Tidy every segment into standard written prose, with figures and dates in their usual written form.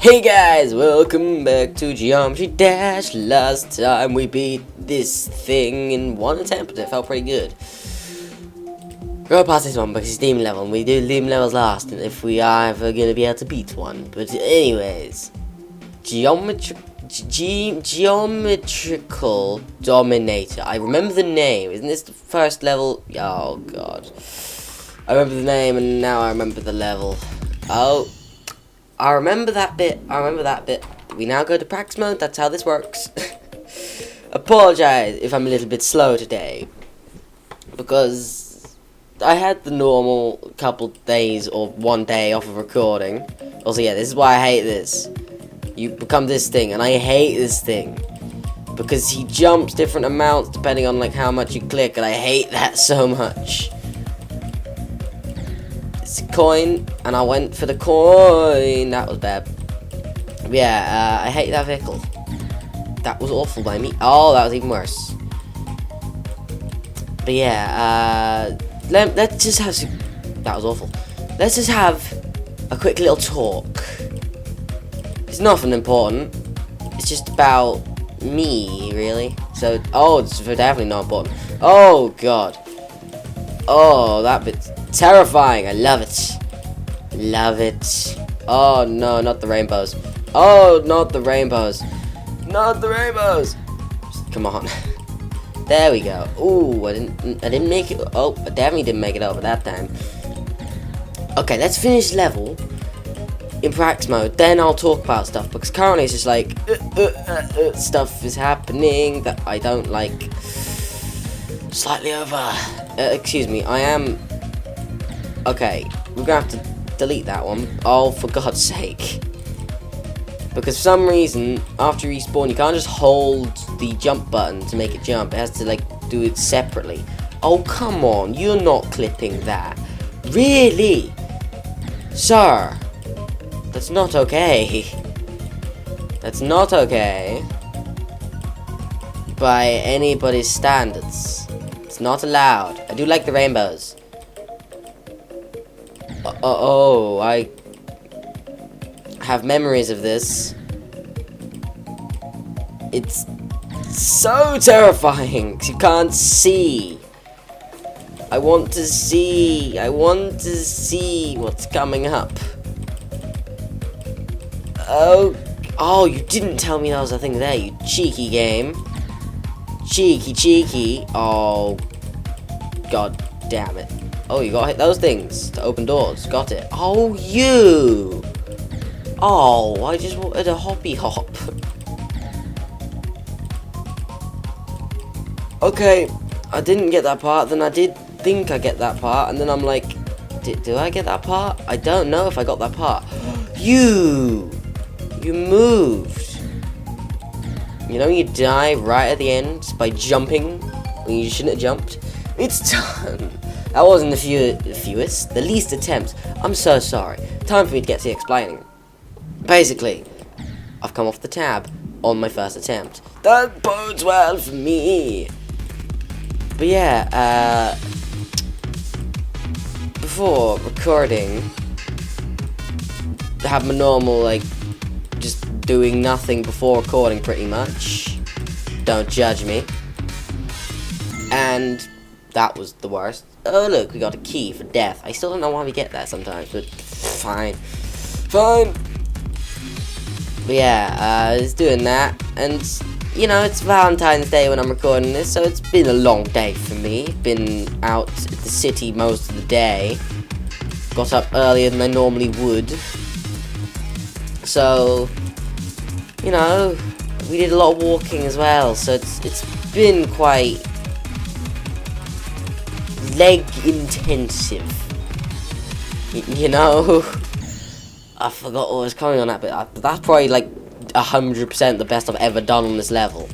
Hey guys, welcome back to Geometry Dash. Last time we beat this thing in one attempt. It felt pretty good. Go past this one because it's demon level and we do demon levels last, and if we are ever going to be able to beat one. But anyways, Geometrical Dominator. I remember the name. Isn't this the first level? Oh god. I remember the name and now I remember the level. Oh, I remember that bit. We now go to practice mode. That's how this works. Apologize if I'm a little bit slow today, because I had the normal couple days or one day off of recording. Also, yeah, this is why I hate this. You become this thing, and I hate this thing because he jumps different amounts depending on like how much you click, and I hate that so much. It's a coin, and I went for the coin. That was bad. Yeah, I hate that vehicle. That was awful by me. Oh, that was even worse. But yeah, let's just have some... That was awful. Let's just have a quick little talk. It's nothing important. It's just about me, really. So, oh, it's definitely not important. Oh, God. Oh, that bit's terrifying. I love it. Love it. Oh, no, not the rainbows. Oh, not the rainbows. Not the rainbows. Come on. There we go. Ooh, I didn't make it. Oh, I definitely didn't make it over that time. Okay, let's finish level in practice mode. Then I'll talk about stuff, because currently it's just like stuff is happening that I don't like. Slightly over. Excuse me. I am. Okay, we're gonna have to delete that one. Oh, for God's sake. Because for some reason, after you respawn, you can't just hold the jump button to make it jump. It has to, like, do it separately. Oh, come on. You're not clipping that. Really? Sir. That's not okay. That's not okay. By anybody's standards. It's not allowed. I do like the rainbows. Oh, I have memories of this. It's so terrifying because you can't see. I want to see. I want to see what's coming up. Oh, you didn't tell me that was a thing there, you cheeky game. Cheeky. Oh, God damn it. Oh, you gotta hit those things to open doors. Got it. Oh, you. Oh, I just wanted a hoppy hop. Okay, I didn't get that part, then I did think I get that part, and then I'm like, do I get that part? I don't know if I got that part. You moved. You know you die right at the end by jumping when you shouldn't have jumped? It's done. That wasn't the least attempt. I'm so sorry. Time for me to get to the explaining. Basically, I've come off the tab on my first attempt. That bodes well for me. But yeah, before recording, I have my normal, like, just doing nothing before recording pretty much. Don't judge me. And that was the worst. Oh look, we got a key for death. I still don't know why we get that sometimes, but fine. But yeah, it's doing that, and you know, it's Valentine's Day when I'm recording this, so it's been a long day for me. Been out at the city most of the day. Got up earlier than I normally would. So, you know, we did a lot of walking as well, so it's been quite leg intensive. You know? I forgot what was coming on that, but that's probably like 100% the best I've ever done on this level.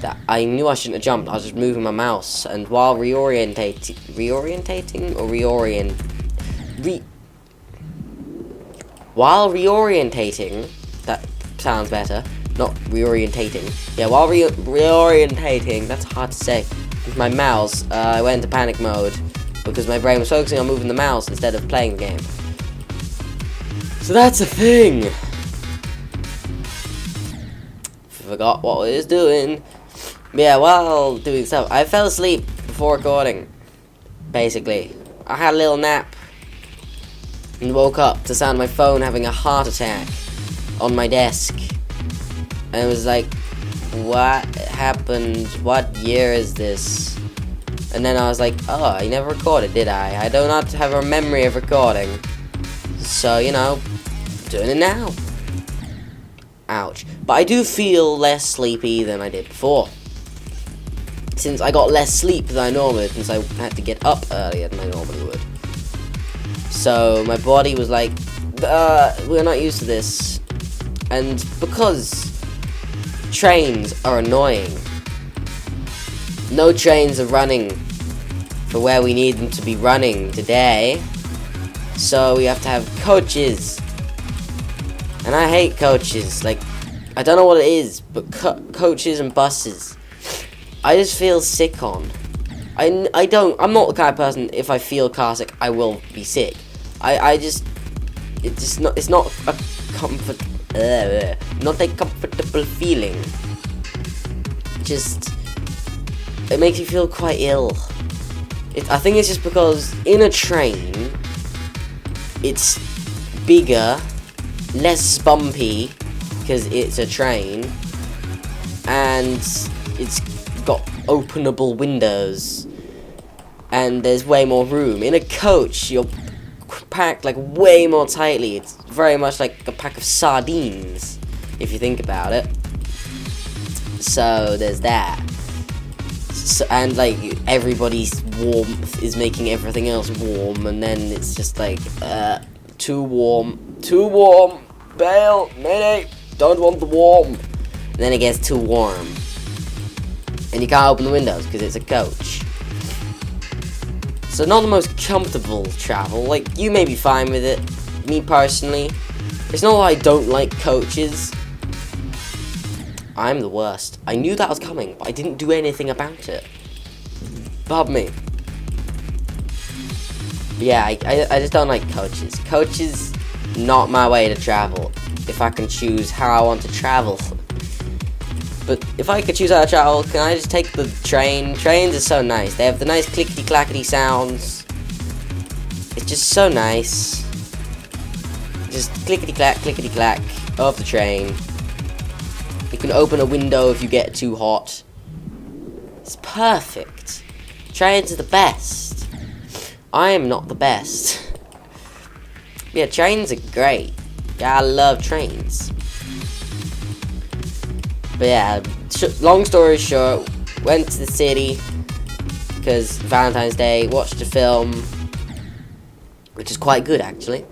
That I knew I shouldn't have jumped. I was just moving my mouse, and while reorientating, that sounds better. Not reorientating. Yeah, while reorientating, that's hard to say. With my mouse, I went into panic mode because my brain was focusing on moving the mouse instead of playing the game. So that's a thing. forgot what I was doing. Yeah, while doing stuff, I fell asleep before recording. Basically, I had a little nap and woke up to sound my phone having a heart attack on my desk. And it was like, what happened? What year is this? And then I was like, oh, I never recorded, did I? I do not have a memory of recording. So, you know, doing it now. Ouch. But I do feel less sleepy than I did before. Since I got less sleep than I normally would, since I had to get up earlier than I normally would. So, my body was like, we're not used to this. And because trains are annoying, no trains are running for where we need them to be running today. So we have to have coaches. And I hate coaches. Like, I don't know what it is, but coaches and buses, I just feel sick on. I'm not the kind of person, if I feel car sick, I will be sick. It's not a not a comfortable feeling. Just, it makes you feel quite ill. I think it's just because in a train, it's bigger, less bumpy, because it's a train, and it's got openable windows, and there's way more room. In a coach, you're packed like way more tightly. It's very much like a pack of sardines, if you think about it. So there's that. So, and like everybody's warmth is making everything else warm, and then it's just like too warm, bail, mayday, don't want the warm. And then it gets too warm, and you can't open the windows because it's a coach. So not the most comfortable travel. Like, you may be fine with it. Me personally, it's not that I don't like coaches. I'm the worst. I knew that was coming, but I didn't do anything about it. Pardon me. But yeah, I just don't like coaches. Coaches, not my way to travel. If I can choose how I want to travel. But if I could choose how to travel, can I just take the train? Trains are so nice. They have the nice clickety-clackety sounds. It's just so nice. Just clickety-clack of the train. You can open a window if you get too hot. It's perfect. Trains are the best. I am not the best. Yeah, trains are great. Yeah, I love trains. But yeah, long story short, went to the city because Valentine's Day, watched a film, which is quite good actually.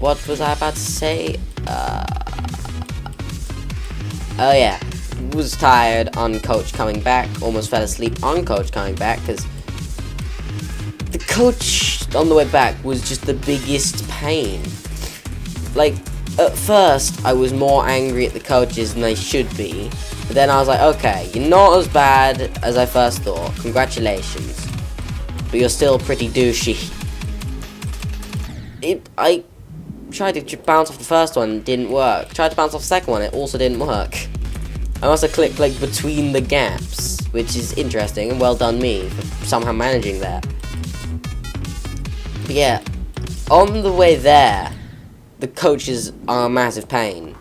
What was I about to say? Oh yeah, was tired on coach coming back, almost fell asleep on coach coming back because the coach on the way back was just the biggest pain. Like, at first, I was more angry at the coaches than I should be. But then I was like, okay, you're not as bad as I first thought. Congratulations. But you're still pretty douchey. I tried to bounce off the first one, it didn't work. Tried to bounce off the second one, it also didn't work. I must have clicked, like, between the gaps, which is interesting, and well done me for somehow managing that. But yeah, on the way there, the coaches are a massive pain,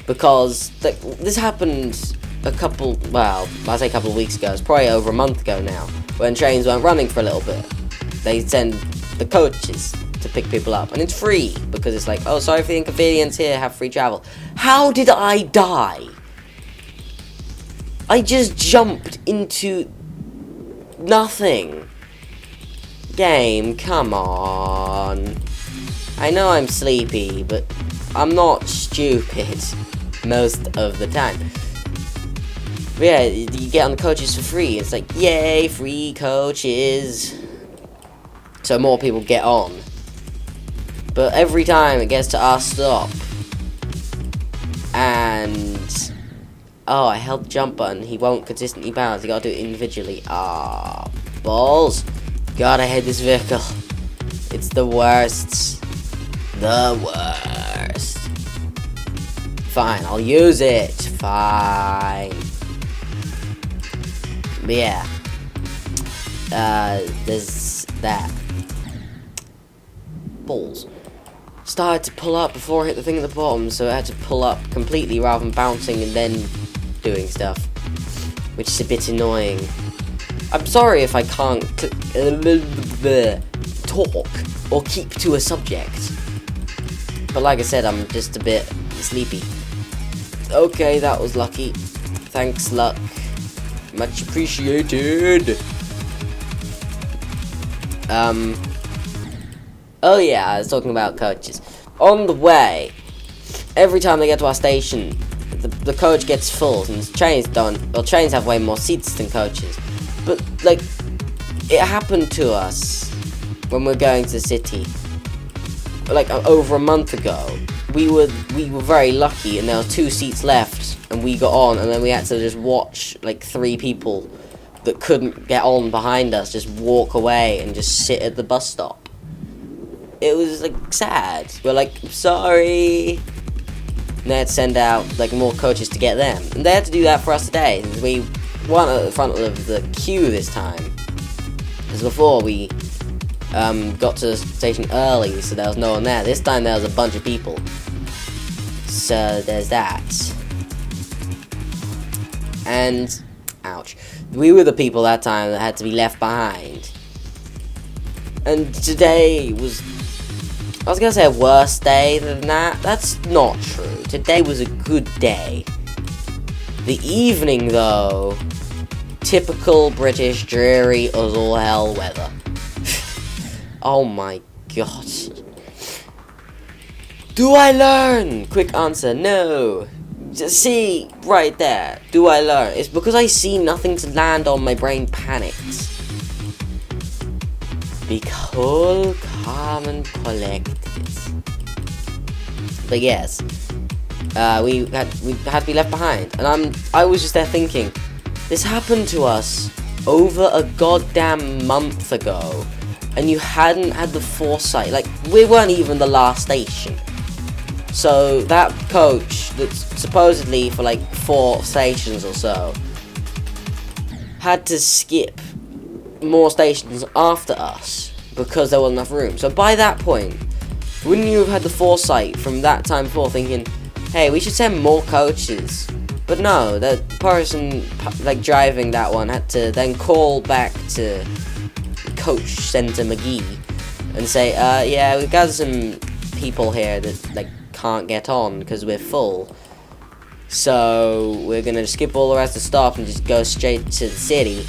because this happened a couple of weeks ago. It's probably over a month ago now, when trains weren't running for a little bit. They send the coaches to pick people up, and it's free, because it's like, oh, sorry for the inconvenience, here, have free travel. How did I die? I just jumped into nothing. Game, come on. I know I'm sleepy, but I'm not stupid most of the time. But yeah, you get on the coaches for free. It's like, yay, free coaches. So more people get on. But every time it gets to our stop, and oh, I held the jump button, he won't consistently bounce. You gotta do it individually. Ah, balls. God, I hate this vehicle. It's the worst. The worst. Fine, I'll use it. Fine. But yeah. There's that. Balls. Started to pull up before I hit the thing at the bottom, so I had to pull up completely rather than bouncing and then doing stuff, which is a bit annoying. I'm sorry if I can't talk or keep to a subject, but like I said, I'm just a bit sleepy. Okay, that was lucky. Thanks, luck. Much appreciated. Oh yeah, I was talking about coaches. On the way, every time they get to our station, the coach gets full, and trains don't. Well, trains have way more seats than coaches. But like, it happened to us when we're going to the city. Like over a month ago, we were very lucky, and there were 2 seats left, and we got on, and then we had to just watch like 3 people that couldn't get on behind us just walk away and just sit at the bus stop. It was like sad. We're like, sorry. And they had to send out like more coaches to get them, and they had to do that for us today. We weren't at the front of the queue this time, because before we got to the station early, so there was no one there. This time there was a bunch of people, so there's that. And ouch, we were the people that time that had to be left behind. And today was, I was gonna say a worse day than that. That's not true. Today was a good day. The evening, though, typical British dreary as all hell weather. Oh my god. Do I learn? Quick answer, no. Just see, right there. Do I learn? It's because I see nothing to land on, my brain panics. Be cool, calm, and collected. But yes, we had to be left behind, and I was just there thinking, this happened to us over a goddamn month ago, and you hadn't had the foresight. Like, we weren't even the last station, so that coach that's supposedly for like 4 stations or so had to skip more stations after us because there wasn't enough room. So by that point, wouldn't you have had the foresight from that time before, thinking, hey, we should send more coaches? But no, the person like driving that one had to then call back to Coach Centre McGee and say, yeah, we've got some people here that like can't get on because we're full, so we're gonna skip all the rest of the stop and just go straight to the city.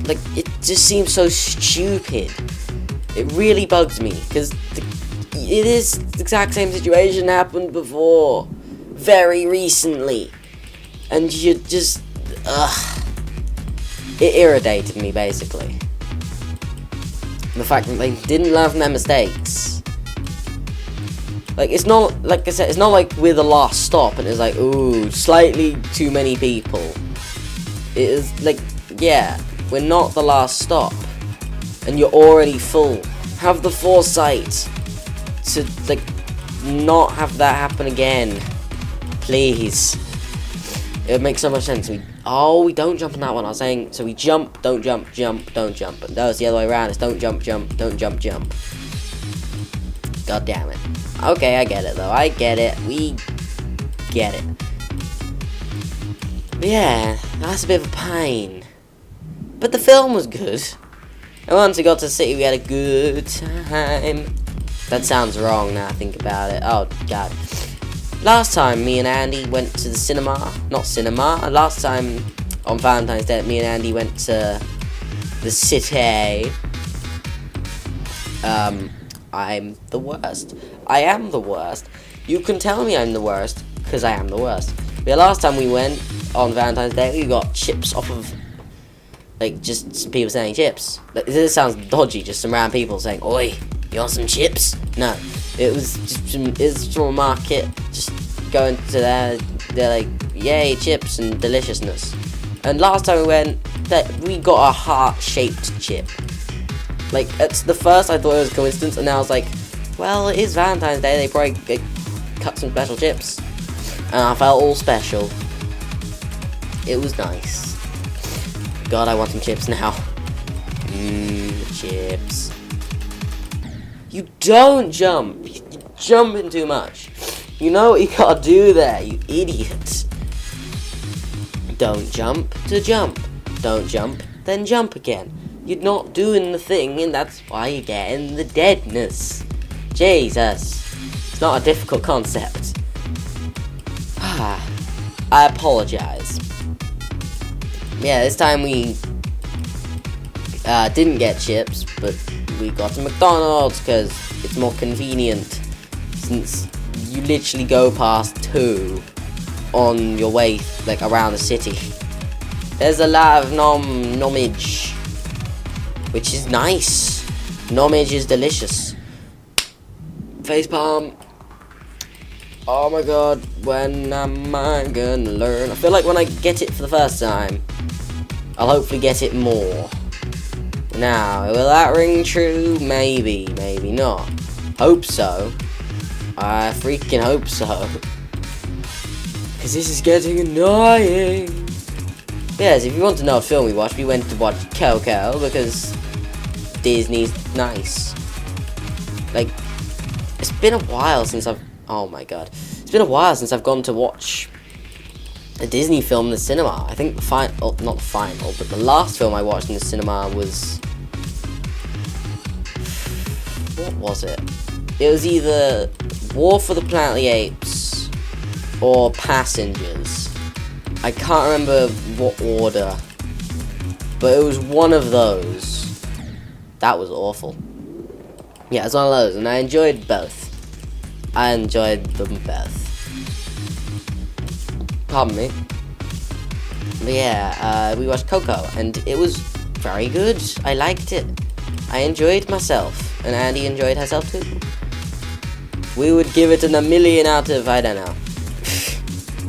Like, it just seems so stupid. It really bugs me, because it is the exact same situation happened before, very recently, and you just, it irritated me, basically. The fact that they didn't learn from their mistakes. Like, it's not, like I said, it's not like we're the last stop, and it's like, ooh, slightly too many people. It is, like, yeah, we're not the last stop, and you're already full. Have the foresight to, like, not have that happen again. Please. It would make so much sense. We don't jump on that one. I was saying, so we jump, don't jump, jump, don't jump. But no, it's the other way around. It's don't jump, jump, don't jump, jump. God damn it. Okay, I get it, though. I get it. We get it. But yeah, that's a bit of a pain. But the film was good. And once we got to the city, we had a good time. That sounds wrong now I think about it. Oh, God. Last time, me and Andy went to the cinema. Not cinema. Last time, on Valentine's Day, me and Andy went to the city. I'm the worst. I am the worst. You can tell me I'm the worst, because I am the worst. But last time we went, on Valentine's Day, we got chips off of, like, just some people selling chips. This sounds dodgy, just some random people saying, oi, you want some chips? No. It was just from a market, just going to there, they're like, yay, chips and deliciousness. And last time we went, we got a heart-shaped chip. Like, at the first I thought it was a coincidence, and now I was like, well, it is Valentine's Day. They cut some special chips, and I felt all special. It was nice. God, I want some chips now. Chips. You don't jump. You're jumping too much. You know what you gotta do there, you idiot. Don't jump to jump. Don't jump, then jump again. You're not doing the thing, and that's why you're getting the deadness. Jesus. It's not a difficult concept. I apologize. Yeah, this time we didn't get chips, but we got a McDonald's because it's more convenient, since you literally go past 2 on your way, like, around the city. There's a lot of nomage, which is nice. Nomage is delicious. Facepalm. Oh my god, when am I gonna learn? I feel like when I get it for the first time, I'll hopefully get it more. Now, will that ring true? Maybe, maybe not. Hope so. I freaking hope so. Because this is getting annoying. Yes, if you want to know what film we watched, we went to watch Coco, because Disney's nice. Like, it's been a while since I've... Oh my god. It's been a while since I've gone to watch a Disney film in the cinema. I think the final... not the final, but the last film I watched in the cinema was... What was it? It was either War for the Planet of the Apes or Passengers. I can't remember what order, but it was one of those. That was awful. Yeah, it was one of those, and I enjoyed both. I enjoyed them both. Pardon me. But yeah, we watched Coco, and it was very good. I liked it. I enjoyed myself, and Andy enjoyed herself too. We would give it a million out of, I don't know.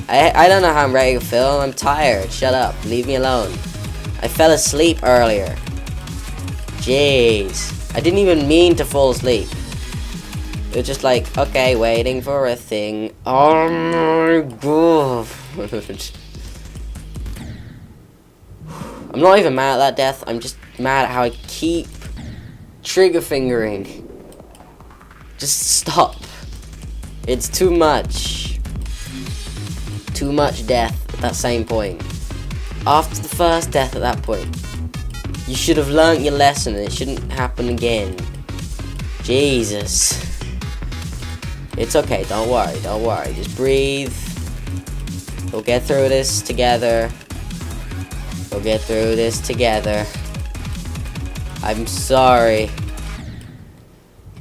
I don't know how I'm ready to film. I'm tired. Shut up. Leave me alone. I fell asleep earlier. Jeez. I didn't even mean to fall asleep. It was just like, okay, waiting for a thing. Oh my god. I'm not even mad at that death. I'm just mad at how I keep trigger fingering. Just stop. It's too much. Too much death at that same point. After the first death at that point, you should have learnt your lesson and it shouldn't happen again. Jesus. It's okay, don't worry, don't worry. Just breathe. We'll get through this together. We'll get through this together. I'm sorry.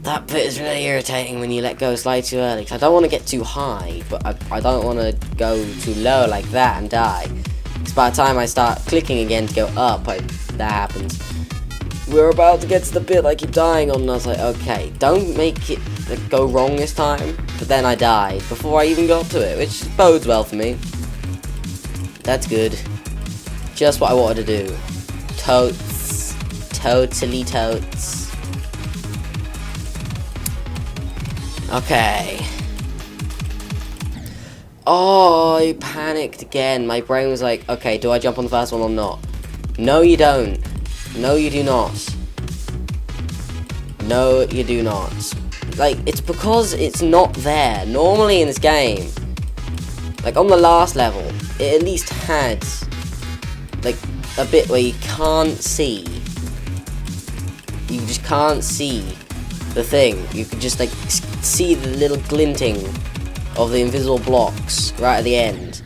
That bit is really irritating when you let go slightly too early, because I don't want to get too high, but I don't want to go too low like that and die. Because by the time I start clicking again to go up, that happens. We're about to get to the bit I keep dying on, and I was like, okay, don't make it go wrong this time. But then I died before I even got to it, which bodes well for me. That's good. Just what I wanted to do. Totes. Totally totes. Okay. Oh, I panicked again. My brain was like, okay, do I jump on the first one or not? No, you don't. No, you do not. No, you do not. Like, it's because it's not there. Normally in this game, like on the last level, it at least had, like, a bit where you can't see. You just can't see the thing. You could just, like, see the little glinting of the invisible blocks right at the end.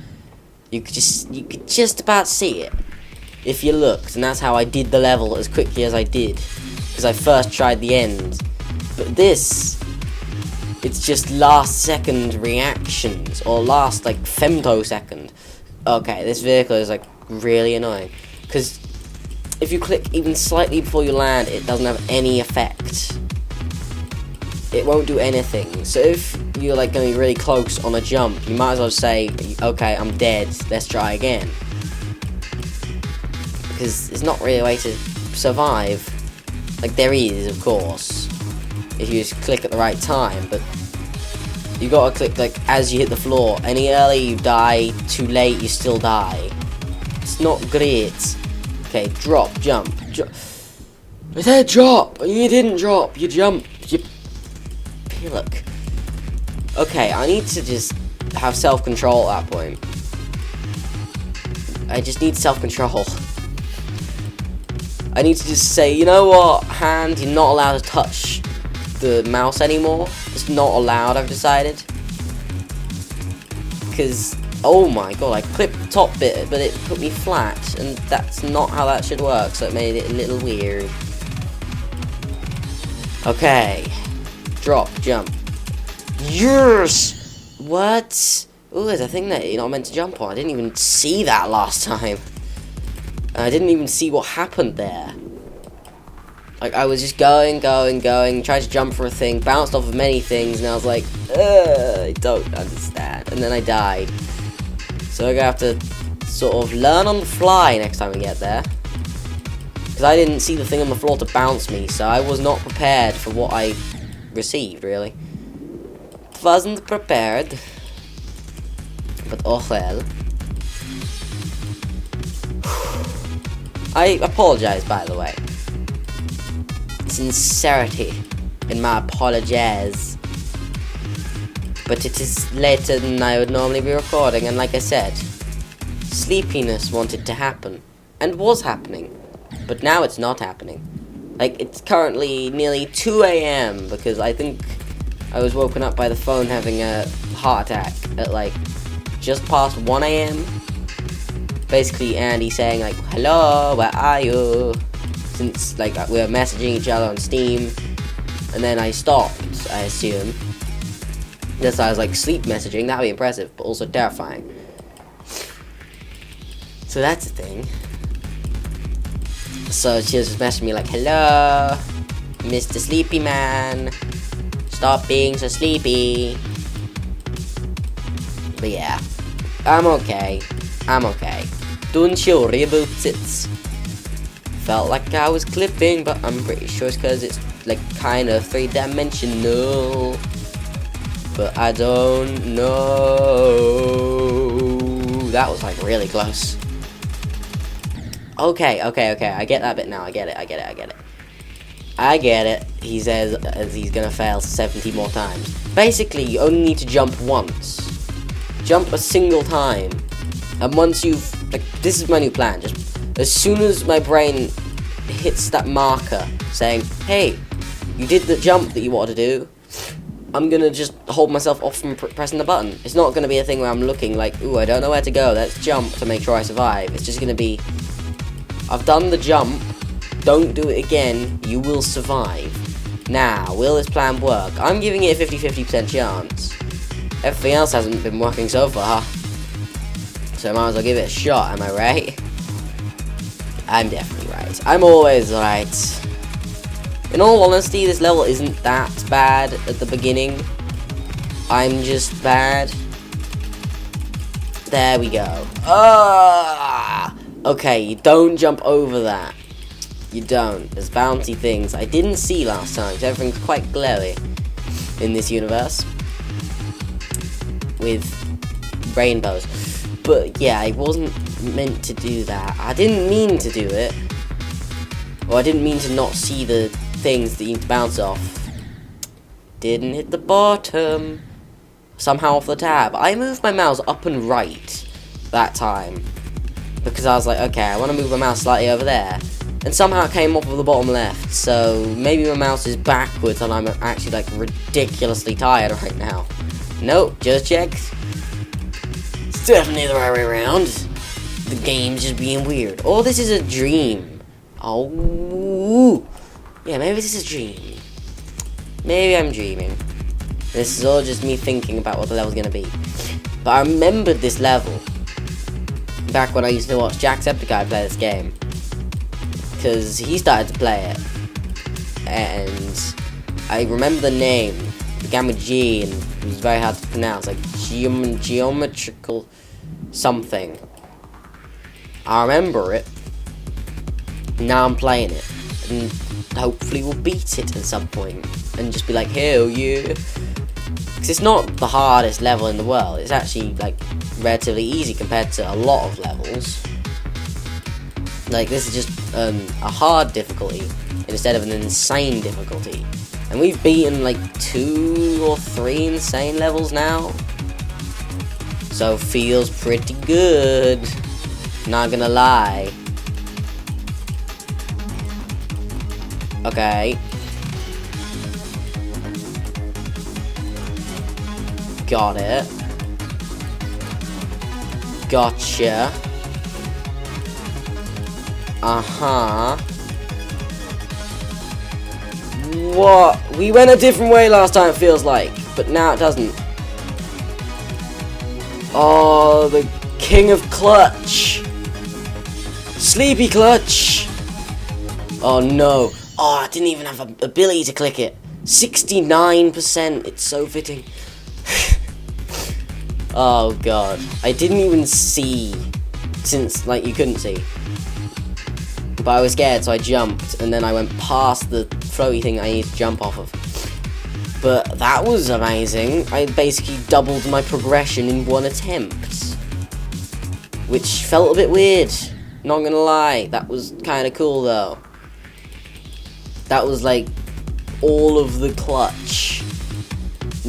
You could just about see it if you looked, and that's how I did the level as quickly as I did, because I first tried the end. But this, it's just last second reactions, or last, like, femtosecond. Okay, this vehicle is, like, really annoying, because if you click even slightly before you land, it doesn't have any effect. It won't do anything. So if you're, like, going to be really close on a jump, you might as well say, okay, I'm dead, let's try again. Because there's not really a way to survive. Like, there is, of course. if you just click at the right time, but you gotta click like as you hit the floor. Any earlier you die, too late you still die. It's not great. Okay, drop, jump. I said drop, and you didn't drop. You jumped. You pillock. Okay, I need to just have self-control at that point. I just need self-control. I need to just say, you know what, hand, you're not allowed to touch the mouse anymore. It's not allowed, I've decided. Because, oh my god, I clipped the top bit, but it put me flat, and that's not how that should work, so it made it a little weird. Okay. Drop, jump. Yes! What? Ooh, there's a thing that you're not meant to jump on. I didn't even see that last time. I didn't even see what happened there. Like, I was just going, tried to jump for a thing, bounced off of many things, and I was like, I don't understand. And then I died. So we're gonna have to sort of learn on the fly next time we get there. Because I didn't see the thing on the floor to bounce me, so I was not prepared for what I received, really. Wasn't prepared. But oh well. I apologize, by the way. Sincerity in my apologies. But it is later than I would normally be recording, and like I said, sleepiness wanted to happen, and was happening, but now it's not happening. Like, it's currently nearly 2 AM, because I think I was woken up by the phone having a heart attack at like just past 1 AM. Basically Andy saying like, hello, where are you? Since like we were messaging each other on Steam, and then I stopped, I assume. Yes, I was like sleep messaging. That would be impressive, but also terrifying. So that's a thing. So she was just messaging me like, hello, Mr. Sleepy Man. Stop being so sleepy. But yeah, I'm okay. I'm okay. Don't you worry about it. Felt like I was clipping, but I'm pretty sure it's because it's like kind of 3-dimensional. But I don't know. That was like really close. Okay. I get that bit now. I get it. He says as he's gonna fail 70 more times. Basically, you only need to jump once. Jump a single time. And once you've, like, this is my new plan. Just as soon as my brain hits that marker saying, hey, you did the jump that you wanted to do, I'm gonna just hold myself off from pressing the button. It's not gonna be a thing where I'm looking like, ooh, I don't know where to go, let's jump to make sure I survive. It's just gonna be, I've done the jump, don't do it again, you will survive. Now, will this plan work? I'm giving it a 50-50% chance. Everything else hasn't been working so far. So I might as well give it a shot, am I right? I'm definitely right. I'm always right. In all honesty, this level isn't that bad at the beginning. I'm just bad. There we go. Okay, you don't jump over that. You don't. There's bouncy things I didn't see last time, so everything's quite glowy in this universe. With rainbows. But yeah, I wasn't meant to do that. I didn't mean to do it. Or I didn't mean to not see the things that you need to bounce off. Didn't hit the bottom. Somehow off the tab. I moved my mouse up and right that time. Because I was like, okay, I want to move my mouse slightly over there. And somehow it came off of the bottom left. So maybe my mouse is backwards and I'm actually like ridiculously tired right now. Nope, just checked. It's definitely the right way around. The game's just being weird. Oh, this is a dream. Oh, yeah, maybe this is a dream. Maybe I'm dreaming. This is all just me thinking about what the level's gonna be. But I remembered this level back when I used to watch Jacksepticeye play this game. Because he started to play it. And I remember the name. It began with G and it was very hard to pronounce. Like Geometrical something. I remember it. Now I'm playing it. And hopefully we'll beat it at some point and just be like, hell yeah. Because it's not the hardest level in the world. It's actually like relatively easy compared to a lot of levels. Like, this is just a hard difficulty instead of an insane difficulty. And we've beaten like 2 or 3 insane levels now. So feels pretty good. Not gonna lie. Okay. Got it. Gotcha. Uh-huh. What? We went a different way last time, it feels like. But now it doesn't. Oh, the king of clutch. Sleepy clutch. Oh, no. Oh, I didn't even have the ability to click it. 69%. It's so fitting. Oh, God. I didn't even see. Since, like, you couldn't see. But I was scared, so I jumped, and then I went past the floaty thing I need to jump off of. But that was amazing. I basically doubled my progression in one attempt. Which felt a bit weird. Not gonna lie. That was kind of cool, though. That was, like, all of the clutch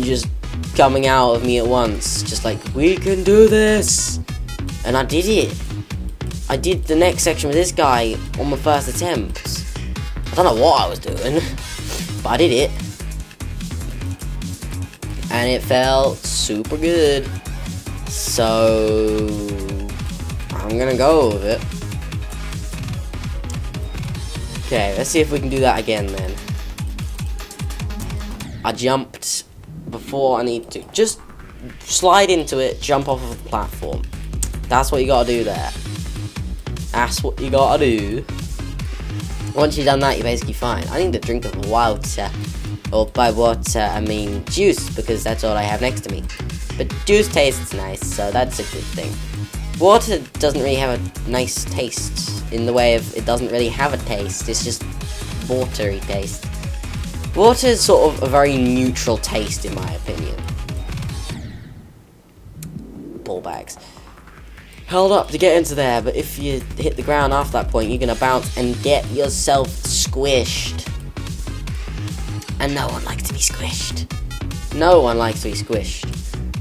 just coming out of me at once. Just like, we can do this! And I did it. I did the next section with this guy on my first attempt. I don't know what I was doing, but I did it. And it felt super good. So I'm gonna go with it. Okay, let's see if we can do that again then. I jumped before I need to. Just slide into it, jump off of the platform. That's what you gotta do there. That's what you gotta do. Once you've done that, you're basically fine. I need a drink of water. Or by water, I mean juice, because that's all I have next to me. But juice tastes nice, so that's a good thing. Water doesn't really have a nice taste, in the way of it doesn't really have a taste, it's just watery taste. Water is sort of a very neutral taste, in my opinion. Ball bags. Held up to get into there, but if you hit the ground after that point, you're gonna bounce and get yourself squished. And no one likes to be squished. No one likes to be squished.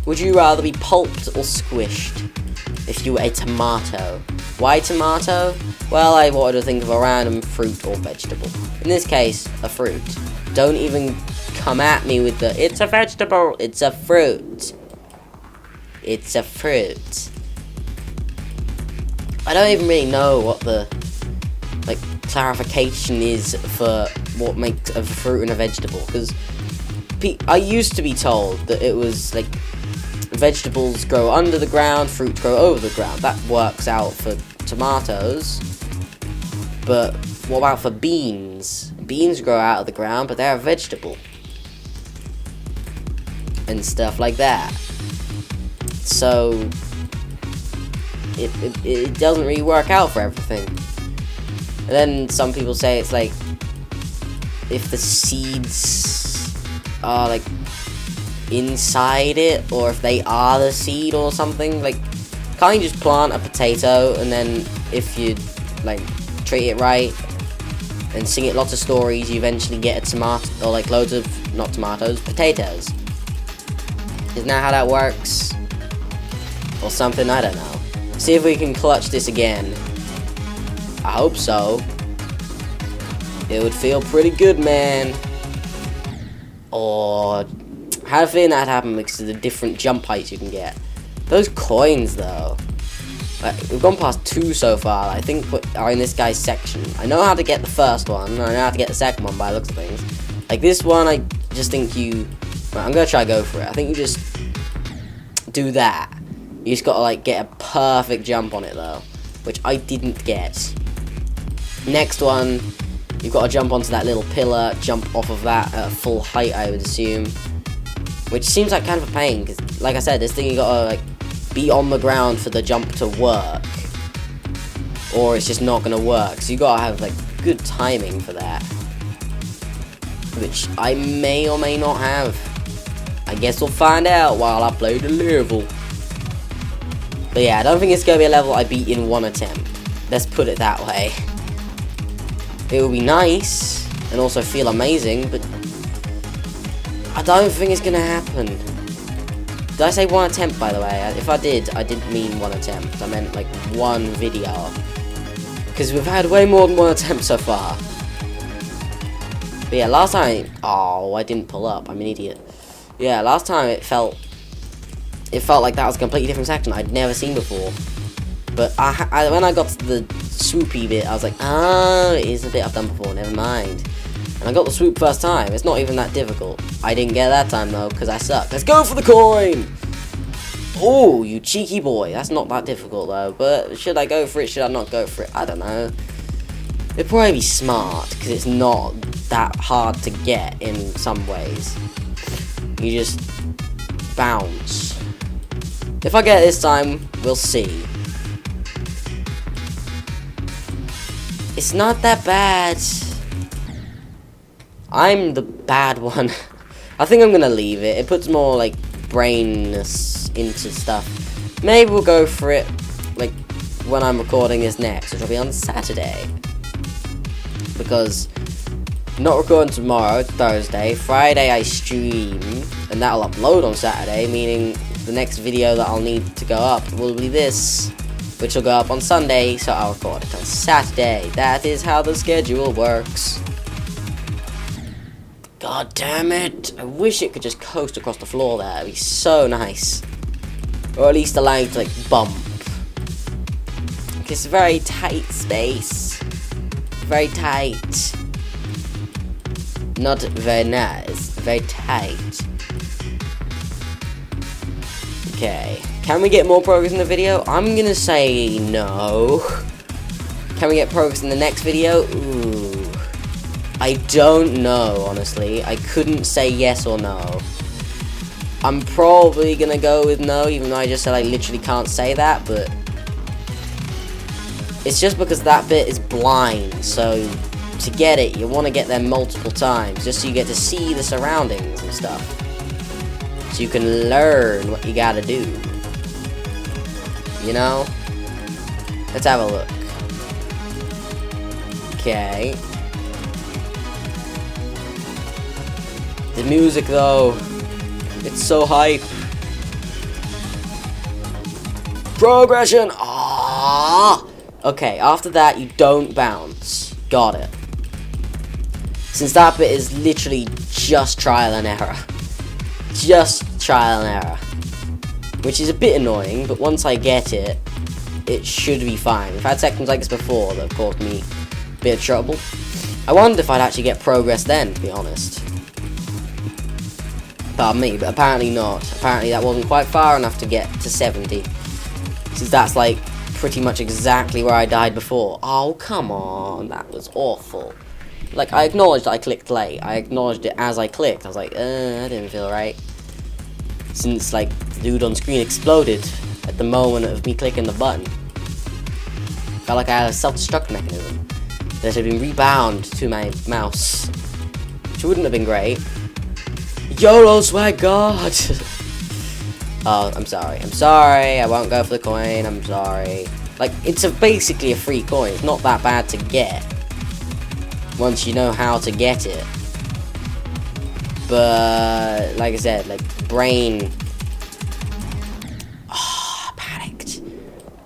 Would you rather be pulped or squished if you were a tomato? Why tomato? Well, I wanted to think of a random fruit or vegetable. In this case, a fruit. Don't even come at me with the, it's a vegetable, it's a fruit. It's a fruit. I don't even really know what the, like, clarification is for what makes a fruit and a vegetable, because I used to be told that it was, like, vegetables grow under the ground, fruits grow over the ground. That works out for tomatoes, but what about for beans? Beans grow out of the ground, but they're a vegetable. And stuff like that. So it doesn't really work out for everything. And then some people say it's like, if the seeds are like inside it, or if they are the seed or something, like, can't you just plant a potato and then if you like treat it right and sing it lots of stories, you eventually get a tomato, or like loads of, not tomatoes, potatoes? Isn't that how that works? Or something, I don't know. See if we can clutch this again. I hope so. It would feel pretty good, man. Or I had a feeling that'd happen because of the different jump heights you can get. Those coins, though. Like, we've gone past 2 so far. I think are in this guy's section. I know how to get the first one. I know how to get the second one by the looks of things. Like this one, I just think you. Right, I'm gonna try go for it. I think you just do that. You just gotta like get a perfect jump on it though, which I didn't get. Next one, you've got to jump onto that little pillar, jump off of that at full height, I would assume. Which seems like kind of a pain, because like I said, this thing you gotta like be on the ground for the jump to work, or it's just not gonna work. So you gotta have like good timing for that. which I may or may not have. I guess we'll find out while I play the level. But yeah, I don't think it's going to be a level I beat in one attempt. Let's put it that way. It would be nice, and also feel amazing, but I don't think it's going to happen. Did I say one attempt, by the way? If I did, I didn't mean one attempt. I meant, like, one video. Because we've had way more than one attempt so far. But yeah, last time... Oh, I didn't pull up. I'm an idiot. Yeah, last time it felt like that was a completely different section I'd never seen before. But when I got to the swoopy bit, I was like, oh, it is a bit I've done before, never mind. And I got the swoop first time. It's not even that difficult. I didn't get it that time, though, because I suck. Let's go for the coin! Oh, you cheeky boy. That's not that difficult, though. But should I go for it? Should I not go for it? I don't know. It'd probably be smart, because it's not that hard to get in some ways. You just bounce. If I get it this time, we'll see. It's not that bad. I'm the bad one. I think I'm gonna leave it. It puts more, like, brainness into stuff. Maybe we'll go for it, like, when I'm recording this next, which will be on Saturday. Because I'm not recording tomorrow, it's Thursday. Friday I stream, and that'll upload on Saturday, meaning the next video that I'll need to go up will be this, which will go up on Sunday, so I'll record it on Saturday. That is how the schedule works. God damn it. I wish it could just coast across the floor there. It'd be so nice. Or at least allow you to, like, bump. It's a very tight space. Very tight. Not very nice. Very tight. Okay. Can we get more progress in the video? I'm gonna say no. Can we get progress in the next video? Ooh. I don't know, honestly. I couldn't say yes or no. I'm probably gonna go with no, even though I just said I literally can't say that, but it's just because that bit is blind, so to get it, you want to get there multiple times, just so you get to see the surroundings and stuff. So you can learn what you gotta do. You know? Let's have a look. Okay. The music, though, it's so hype. Progression! Ah! Okay, after that, you don't bounce. Got it. Since that bit is literally just trial and error. Just trial and error. Which is a bit annoying, but once I get it, it should be fine. I've had sections like this before that have caused me a bit of trouble. I wondered if I'd actually get progress then, to be honest. Pardon me, but apparently not. Apparently that wasn't quite far enough to get to 70. Since that's like pretty much exactly where I died before. Oh, come on. That was awful. Like, I acknowledged that I clicked late. I acknowledged it as I clicked. I was like, that didn't feel right. Since, like, the dude on screen exploded at the moment of me clicking the button. Felt like I had a self-destruct mechanism that had been rebound to my mouse. Which wouldn't have been great. YOLO swag god! Oh, I'm sorry. I'm sorry. I won't go for the coin. I'm sorry. Like, it's basically a free coin. It's not that bad to get. Once you know how to get it. But, like I said, like, brain... Oh, I panicked.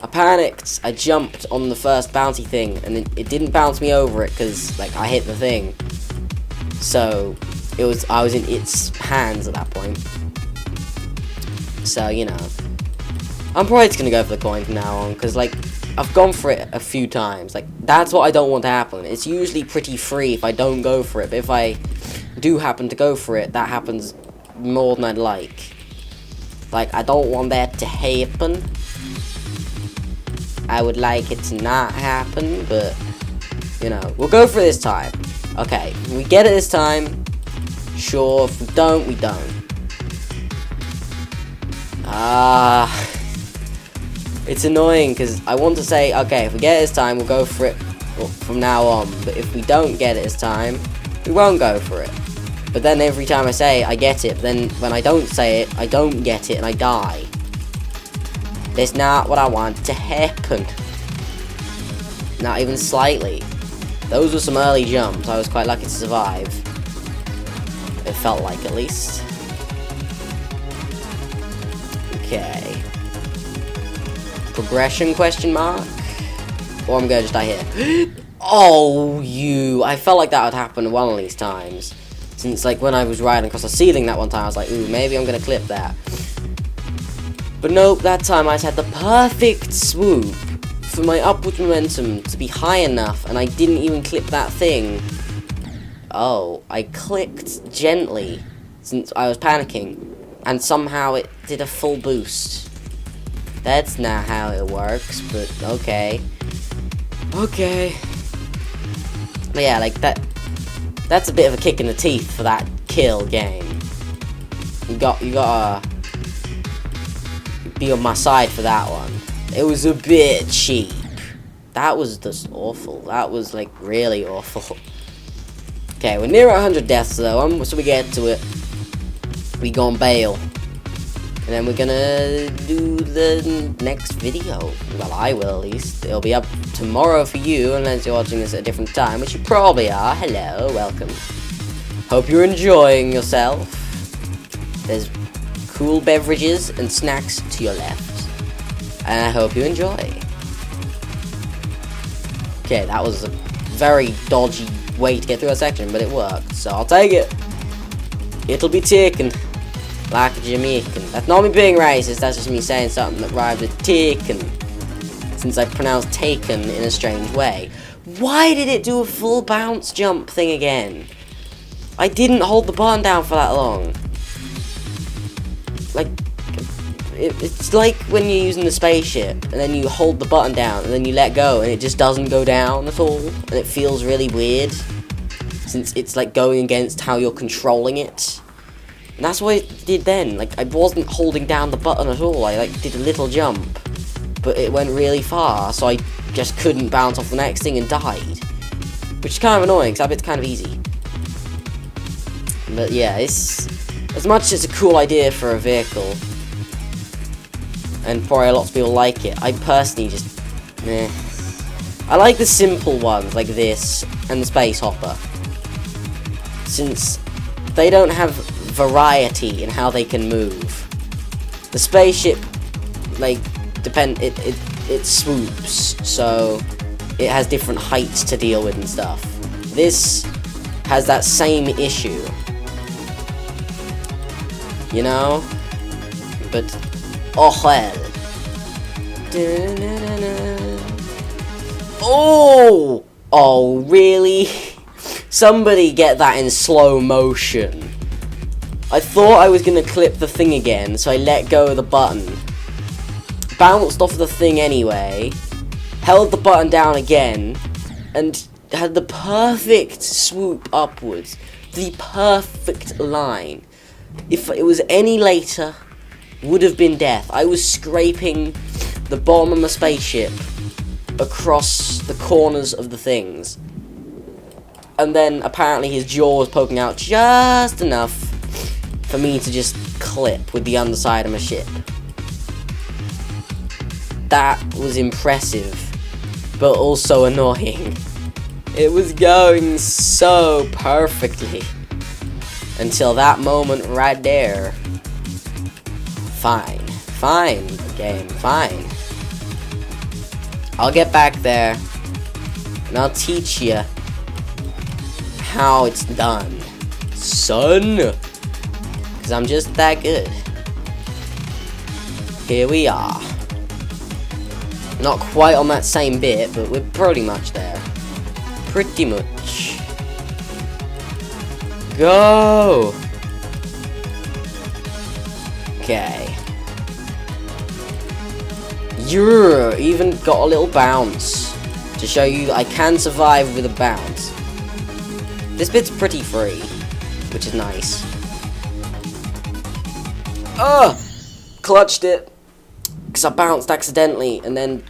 I panicked. I jumped on the first bouncy thing, and it didn't bounce me over it, because, like, I hit the thing. So, I was in its hands at that point. So, you know. I'm probably just gonna go for the coin from now on, because, like, I've gone for it a few times. Like, that's what I don't want to happen. It's usually pretty free if I don't go for it, but if I do happen to go for it, that happens more than I'd like. Like, I don't want that to happen. I would like it to not happen, but, you know, we'll go for it this time. Okay, if we get it this time, sure. If we don't, we don't. It's annoying because I want to say, okay, if we get it this time, we'll go for it from now on. But if we don't get it this time, we won't go for it. But then every time I say it, I get it. But then when I don't say it, I don't get it and I die. That's not what I want to happen. Not even slightly. Those were some early jumps. I was quite lucky to survive. It felt like, at least. Okay. Progression, question mark? Or I'm gonna just die here. Oh, you. I felt like that would happen one of these times. Since, like, when I was riding across the ceiling that one time, I was like, ooh, maybe I'm gonna clip that. But nope, that time I just had the perfect swoop for my upward momentum to be high enough, and I didn't even clip that thing. Oh, I clicked gently, since I was panicking, and somehow it did a full boost. That's not how it works, but okay. Okay. But yeah, like, that's a bit of a kick in the teeth for that kill game. You gotta be on my side for that one. It was a bit cheap. That was just awful. That was, like, really awful. Okay, we're near 100 deaths, though. So we get to it. We gon' bail. And then we're gonna do the next video. Well, I will, at least. It'll be up tomorrow for you, unless you're watching this at a different time, which you probably are. Hello, welcome. Hope you're enjoying yourself. There's cool beverages and snacks to your left. And I hope you enjoy. Okay, that was a very dodgy way to get through a section, but it worked, so I'll take it. It'll be taken. Like a Jamaican. That's not me being racist, that's just me saying something that rhymes with taken. Since I pronounced taken in a strange way. Why did it do a full bounce jump thing again? I didn't hold the button down for that long. Like, it's like when you're using the spaceship, and then you hold the button down, and then you let go, and it just doesn't go down at all, and it feels really weird, since it's like going against how you're controlling it. And that's what it did then. Like, I wasn't holding down the button at all. I, like, did a little jump, but it went really far, so I just couldn't bounce off the next thing and died. Which is kind of annoying, because that bit's kind of easy. But yeah, it's... as much as it's a cool idea for a vehicle, and probably lots of people like it, I personally just... meh. I like the simple ones, like this, and the Space Hopper. Since they don't have variety in how they can move. The spaceship, like, it swoops, so it has different heights to deal with and stuff. This has that same issue, you know? But, oh well. Oh! Oh, really? Somebody get that in slow motion. I thought I was gonna clip the thing again, so I let go of the button. Bounced off the thing anyway, held the button down again, and had the perfect swoop upwards. The perfect line. If it was any later, would have been death. I was scraping the bottom of my spaceship across the corners of the things. And then apparently his jaw was poking out just enough for me to just clip with the underside of my ship. That was impressive, but also annoying. It was going so perfectly. Until that moment right there. Fine. Fine, game. Fine. I'll get back there, and I'll teach you how it's done, son. Because I'm just that good. Here we are. Not quite on that same bit, but we're pretty much there. Pretty much. Go! Okay. You're even got a little bounce to show you that I can survive with a bounce. This bit's pretty free, which is nice. Ugh! Clutched it. Because I bounced accidentally and then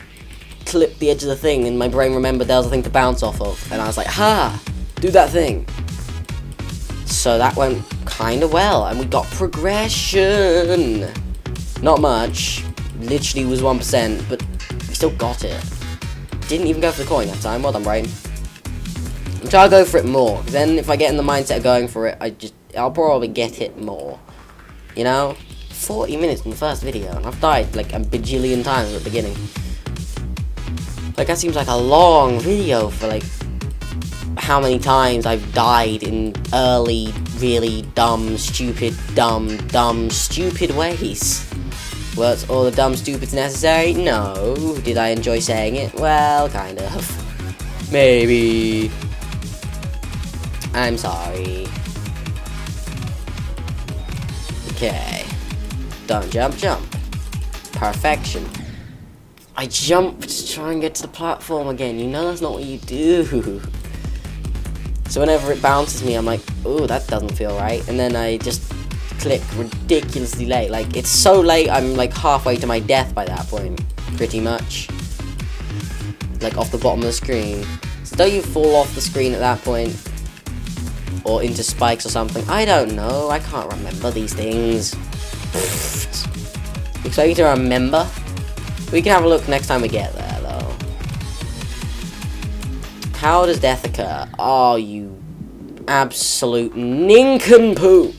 clipped the edge of the thing, and my brain remembered there was a thing to bounce off of. And I was like, ha! Do that thing. So that went kind of well, and we got progression. Not much, literally was 1%, but we still got it. Didn't even go for the coin that time. Well done, brain. I'm trying to go for it more, because then if I get in the mindset of going for it, I'll probably get it more. You know? 40 minutes in the first video, and I've died like a bajillion times at the beginning. Like, that seems like a long video for, like, how many times I've died in early, really dumb, stupid ways. Was all the dumb, stupid's necessary? No. Did I enjoy saying it? Well, kind of. Maybe. I'm sorry. Okay. Don't jump, jump. Perfection. I jumped to try and get to the platform again. You know that's not what you do. So whenever it bounces me, I'm like, ooh, that doesn't feel right. And then I just click ridiculously late. Like, it's so late, I'm like halfway to my death by that point. Pretty much. Like, off the bottom of the screen. So don't you fall off the screen at that point? Or into spikes or something? I don't know. I can't remember these things. Expect you to remember? We can have a look next time we get there, though. How does death occur? Oh, you absolute nincompoop.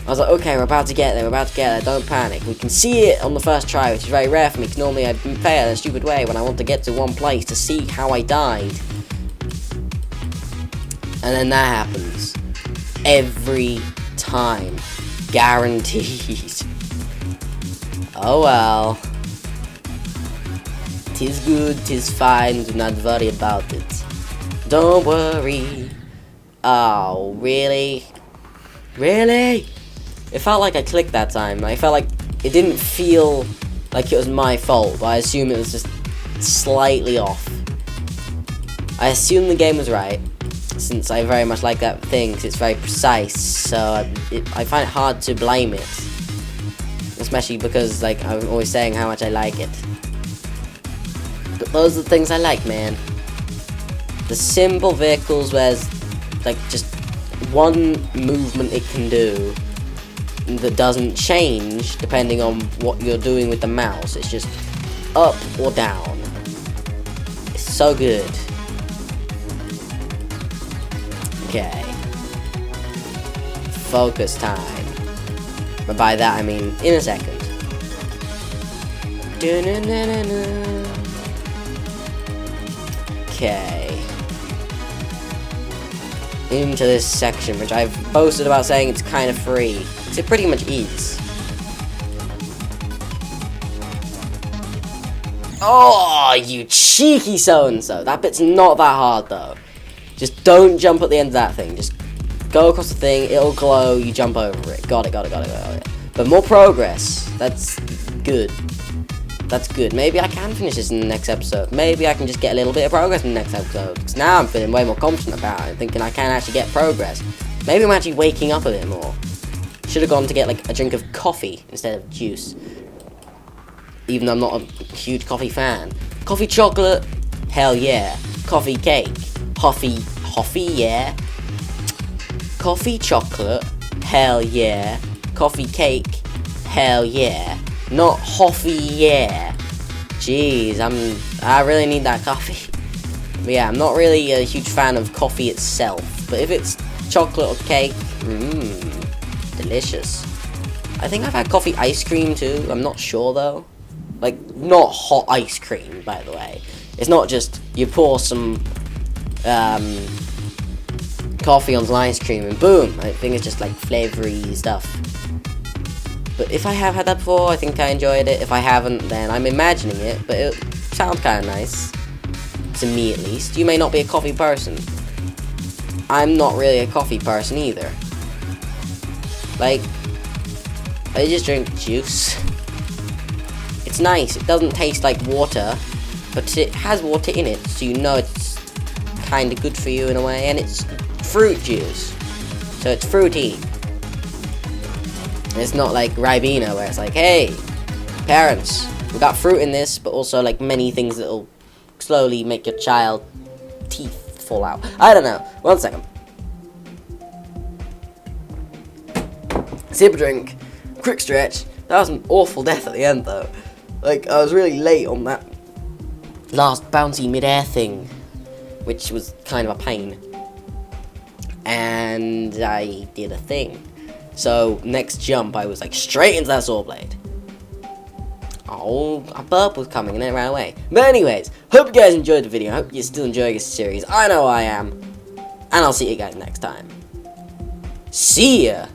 I was like, okay, we're about to get there, don't panic. We can see it on the first try, which is very rare for me, because normally I fail in a stupid way when I want to get to one place to see how I died. And then that happens. Every time. Guaranteed. Oh well. 'Tis good, 'tis fine, do not worry about it. Don't worry. Oh, really? Really? It felt like I clicked that time. I felt like it didn't feel like it was my fault, but I assume it was just slightly off. I assume the game was right, since I very much like that thing, because it's very precise, so I find it hard to blame it. Especially because, like, I'm always saying how much I like it. But those are the things I like, man. The simple vehicles where there's, like, just one movement it can do that doesn't change depending on what you're doing with the mouse. It's just up or down. It's so good. Okay. Focus time. But by that I mean in a second. Okay. Into this section, which I've boasted about saying it's kind of free. It pretty much is. Oh, you cheeky so-and-so. That bit's not that hard, though. Just don't jump at the end of that thing. Just go across the thing, it'll glow, you jump over it. Got it. But more progress. That's good. That's good. Maybe I can finish this in the next episode. Maybe I can just get a little bit of progress in the next episode. Because now I'm feeling way more confident about it. Thinking I can actually get progress. Maybe I'm actually waking up a bit more. Should have gone to get like a drink of coffee instead of juice. Even though I'm not a huge coffee fan. Coffee chocolate, hell yeah. Coffee cake, hoffy, yeah. Coffee chocolate, hell yeah. Coffee cake, hell yeah. Not hoffy, yeah. Jeez, I really need that coffee. But yeah, I'm not really a huge fan of coffee itself. But if it's chocolate or cake, delicious. I think I've had coffee ice cream too. I'm not sure though. Like, not hot ice cream, by the way. It's not just you pour some coffee on some ice cream and boom. I think it's just like flavory stuff. But if I have had that before, I think I enjoyed it. If I haven't, then I'm imagining it. But it sounds kind of nice. To me, at least. You may not be a coffee person. I'm not really a coffee person either. Like, I just drink juice. It's nice. It doesn't taste like water, but it has water in it, so you know it's kind of good for you in a way. And it's fruit juice, so it's fruity. And it's not like Ribena, where it's like, hey, parents, we got fruit in this, but also like many things that'll slowly make your child teeth fall out. I don't know. 1 second. Sip a drink, quick stretch. That was an awful death at the end though. Like, I was really late on that last bouncy mid-air thing, which was kind of a pain. And I did a thing. So, next jump, I was like straight into that saw blade. Oh, a burp was coming and then it ran away. But anyways, hope you guys enjoyed the video. I hope you're still enjoying this series. I know I am. And I'll see you guys next time. See ya!